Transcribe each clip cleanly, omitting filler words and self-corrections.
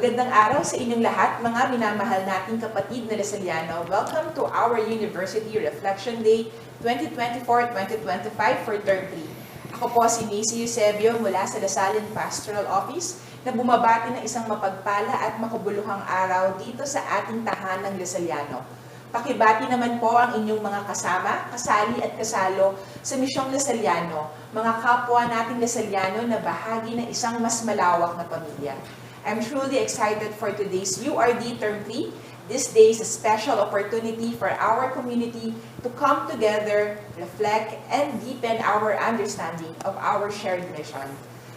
Magandang araw sa inyong lahat, mga minamahal nating kapatid na Lasaliano. Welcome to our University Reflection Day 2024-2025 for Term 3. Ako po si Macy Eusebio mula sa Lasallian Pastoral Office na bumabati ng isang mapagpala at makabuluhang araw dito sa ating tahanang Lasaliano. Pakibati naman po ang inyong mga kasama, kasali at kasalo sa Misyong Lasaliano, mga kapwa nating Lasaliano na bahagi ng isang mas malawak na pamilya. I'm truly excited for today's URD Term 3. This day is a special opportunity for our community to come together, reflect, and deepen our understanding of our shared mission.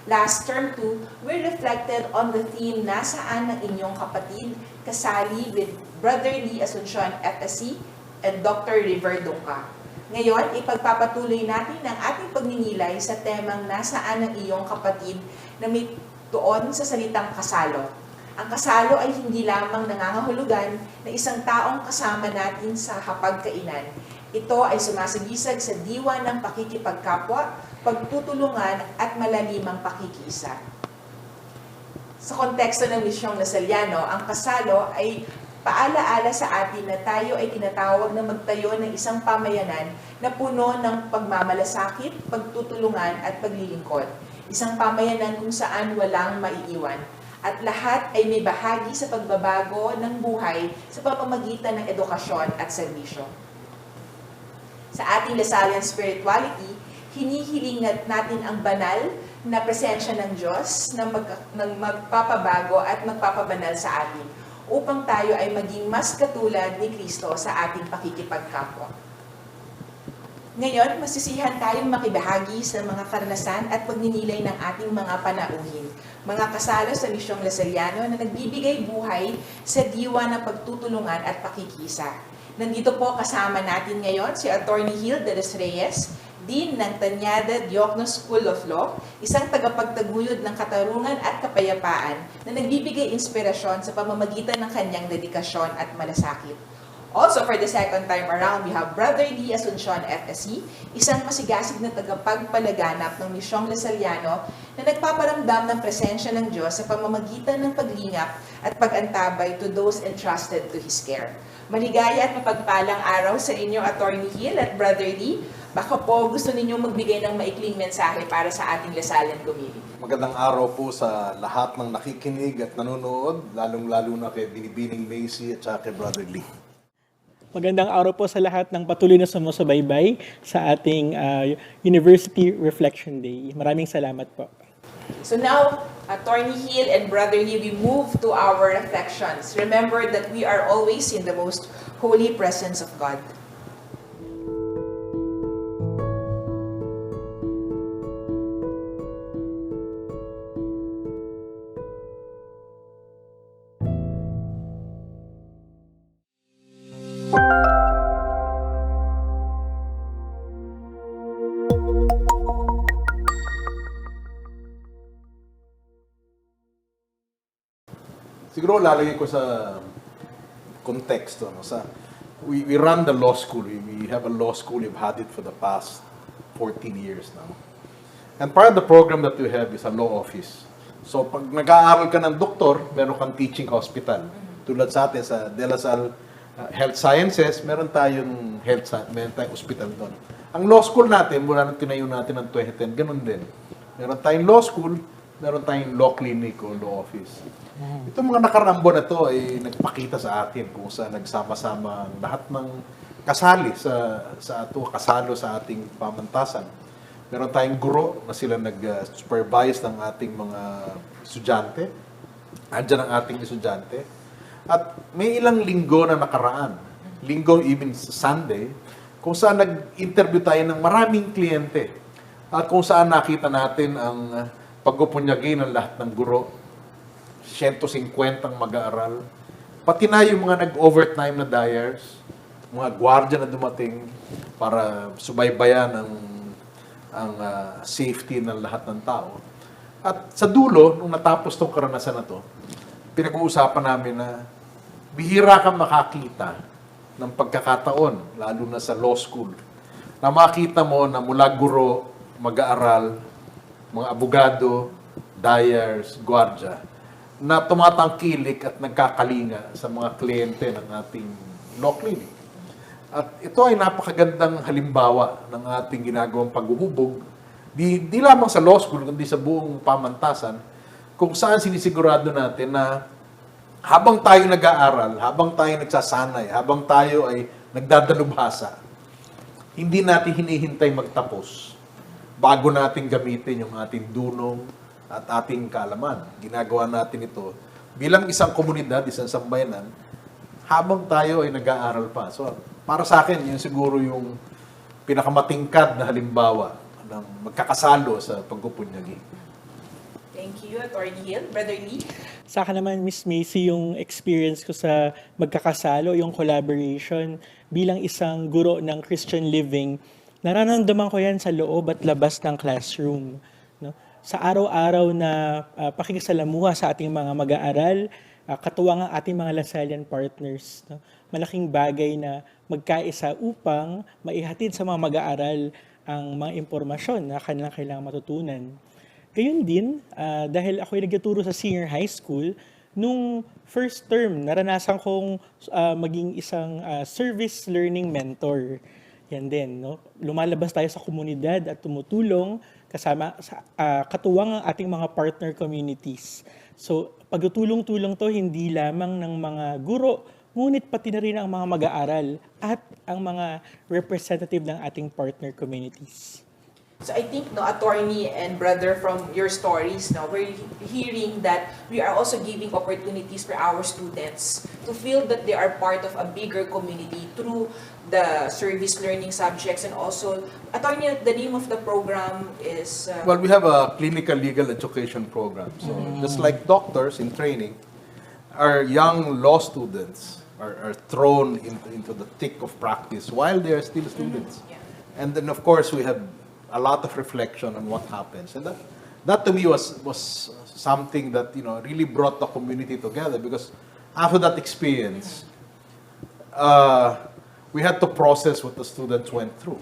Last Term 2, we reflected on the theme Nasaan ang inyong kapatid, kasali with Brother Lee Asuncion FSC and Dr. River Dungka. Ngayon, ipagpapatuloy natin ang ating pagninilay sa temang Nasaan ang iyong kapatid na may doon sa salitang kasalo. Ang kasalo ay hindi lamang nangangahulugan na isang taong kasama natin sa hapagkainan. Ito ay sumasagisag sa diwa ng pakikipagkapwa, pagtutulungan at malalimang pakikiisa. Sa konteksto ng Misyong Lasaliano, ang kasalo ay paalaala sa atin na tayo ay tinatawag na magtayo ng isang pamayanan na puno ng pagmamalasakit, pagtutulungan at paglilingkod. Isang pamayanan kung saan walang maiiwan. At lahat ay may bahagi sa pagbabago ng buhay sa pamamagitan ng edukasyon at serbisyo. Sa ating Lasallian spirituality, hinihiling natin ang banal na presensya ng Diyos na magpapabago at magpapabanal sa atin upang tayo ay maging mas katulad ni Kristo sa ating pakikipagkapwa. Ngayon, masisihan tayong makibahagi sa mga karanasan at pagninilay ng ating mga panauhin, mga kasalo sa Misyong Lasaliano na nagbibigay buhay sa diwa ng pagtutulungan at pakikisa. Nandito po kasama natin ngayon si Attorney Hill de los Reyes, Dean ng Tanyada Diokno School of Law, isang tagapagtaguyod ng katarungan at kapayapaan na nagbibigay inspirasyon sa pamamagitan ng kanyang dedikasyon at malasakit. Also, for the second time around, we have Brother Lee Asuncion FSC, isang masigasig na tagapagpalaganap ng Misyong Lasaliano na nagpaparamdam ng presensya ng Diyos sa pamamagitan ng paglingap at pag-antabay to those entrusted to His care. Maligaya at mapagpalang araw sa inyo, Attorney Hill at Brother Lee. Baka po gusto ninyong magbigay ng maikling mensahe para sa ating Lasallian community. Magandang araw po sa lahat ng nakikinig at nanonood, lalong-lalo na kay Binibining Macy at saka kay Brother Lee. Magandang araw po sa lahat ng patuloy na sumusubaybay sa ating University Reflection Day. Maraming salamat po. So now, Attorney Hill and Brother Lee, we move to our reflections. Remember that we are always in the most holy presence of God. Siguro lalagay ko sa konteksto. No? We run the law school. We have a law school. We've had it for the past 14 years now. And part of the program that we have is a law office. So pag nag-aaral ka ng doktor, meron kang teaching hospital. Tulad sa atin sa De La Salle Health Sciences, meron tayong hospital doon. Ang law school natin, mula nang tinayo natin ng 2010, ganun din. Meron tayong law school, meron tayong law clinic o law office. Itong mga nakaraang buwan na ito ay nagpakita sa atin kung saan nagsama-sama ang lahat ng kasali kasalo sa ating pamantasan. Meron tayong guro na sila nag-supervise ng ating mga estudyante. Andiyan ang ating estudyante. At may ilang linggo na nakaraan, linggo even Sunday, kung saan nag-interview tayo ng maraming kliyente. At kung saan nakita natin ang pagpupunyagi ng lahat ng guro, 150 ang mag-aaral, pati na yung mga nag-overtime na dyers, mga gwardiya na dumating para subaybayan ang safety ng lahat ng tao. At sa dulo, nung natapos tong karanasan na to, pinag-uusapan namin na bihira kang makakita ng pagkakataon, lalo na sa law school, na makita mo na mula guro, mag-aaral, mga abogado, dyers, gwardiya, na tumatangkilik at nagkakalinga sa mga kliyente ng ating law clinic. At ito ay napakagandang halimbawa ng ating ginagawang paghuhubog, di lamang sa law school, kundi sa buong pamantasan, kung saan sinisigurado natin na habang tayo nag-aaral, habang tayo nagsasanay, habang tayo ay nagdadalubhasa, hindi natin hinihintay magtapos bago natin gamitin yung ating dunong at ating kaalaman. Ginagawa natin ito bilang isang komunidad, isang sambayanan, habang tayo ay nag-aaral pa. So, para sa akin, yun siguro yung pinakamatingkad na halimbawa ng magkakasalo sa pagpupunyagi. Thank you, Attorney Hill. Brother Lee? Sa akin naman, Miss Macy, yung experience ko sa magkakasalo, yung collaboration bilang isang guro ng Christian living, nararamdaman ko yan sa loob at labas ng classroom. No? Sa araw-araw na pakikisalamuha sa ating mga mag-aaral, katuwang ang ating mga Lasallian partners. No? Malaking bagay na magkaisa upang maihatid sa mga mag-aaral ang mga impormasyon na kanilang kailangang matutunan. Gayun din, dahil ako'y nagtuturo sa senior high school, nung first term, naranasan kong maging isang service learning mentor. Yan din, no? Lumalabas tayo sa komunidad at tumutulong kasama sa katuwang ang ating mga partner communities. So, pagtutulong-tulong to hindi lamang ng mga guro, ngunit pati na rin ang mga mag-aaral at ang mga representative ng ating partner communities. So I think, no, attorney and brother, from your stories, no, we're hearing that we are also giving opportunities for our students to feel that they are part of a bigger community through the service learning subjects, and also, attorney, the name of the program is... Well, we have a clinical legal education program. So, just like doctors in training, our young law students are thrown into the thick of practice while they are still students. Yeah. And then, of course, we have a lot of reflection on what happens. And that to me was something that, really brought the community together, because after that experience, we had to process what the students went through.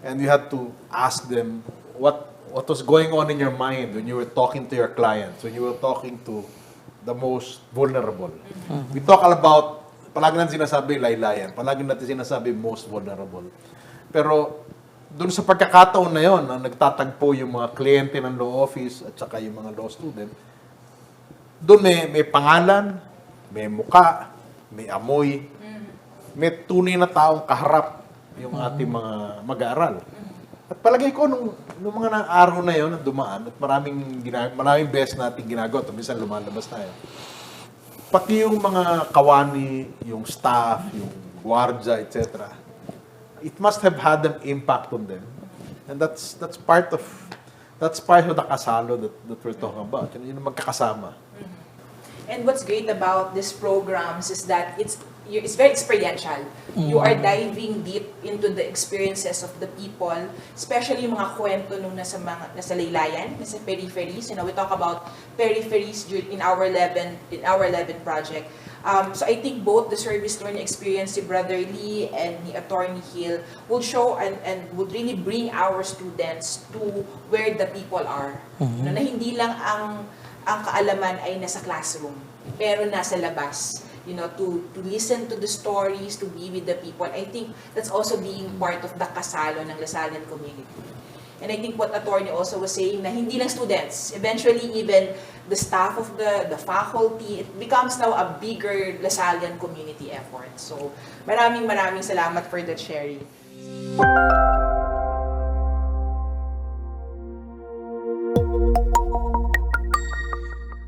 And you had to ask them what was going on in your mind when you were talking to your clients, when you were talking to the most vulnerable. We talk about, palagi natin sinasabi laylayan, palagi natin sinasabi most vulnerable. Pero doon sa pagkakataon na yon, na nagtatagpo yung mga kliyente ng law office at saka yung mga law student, doon may pangalan, may muka, may amoy, may tunay na taong kaharap yung ating mga mag-aaral. At palagay ko, nung mga araw na yon, dumaan, at maraming beses natin ginagawa, minsan lumalabas tayo. Pati yung mga kawani, yung staff, yung gwardya, etc., it must have had an impact on them. And that's part of the kasalo that we're talking about. Yung magkakasama. And what's great about these programs is that it's very experiential. You are diving deep into the experiences of the people, especially yung mga kwento nung nasa laylayan, nasa peripheries. We talk about peripheries in our 11 project. So I think both the service learning experience ni Brother Lee and ni Attorney Hill will show and would really bring our students to where the people are. Na hindi lang ang kaalaman ay nasa classroom, pero nasa labas. To listen to the stories, to be with the people. I think that's also being part of the kasalo ng Lasallian community. And I think what Attorney also was saying, na hindi lang students, eventually even the staff of the faculty, it becomes now a bigger Lasallian community effort. So maraming salamat for that sharing.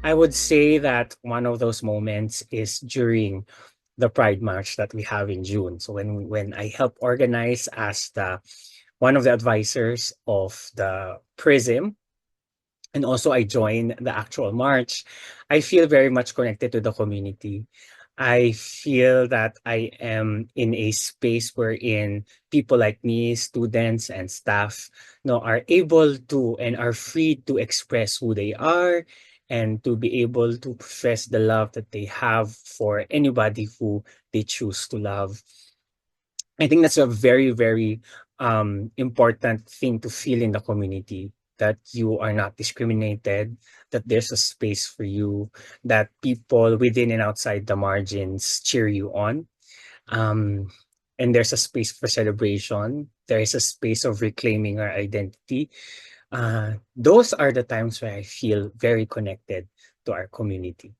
I would say that one of those moments is during the Pride March that we have in June. So when I help organize as one of the advisors of the PRISM, and also I join the actual march, I feel very much connected to the community. I feel that I am in a space wherein people like me, students and staff, are able to and are free to express who they are and to be able to profess the love that they have for anybody who they choose to love. I think that's a very, very important thing to feel in the community. that you are not discriminated, that there's a space for you, that people within and outside the margins cheer you on. And there's a space for celebration. There is a space of reclaiming our identity. Those are the times where I feel very connected to our community.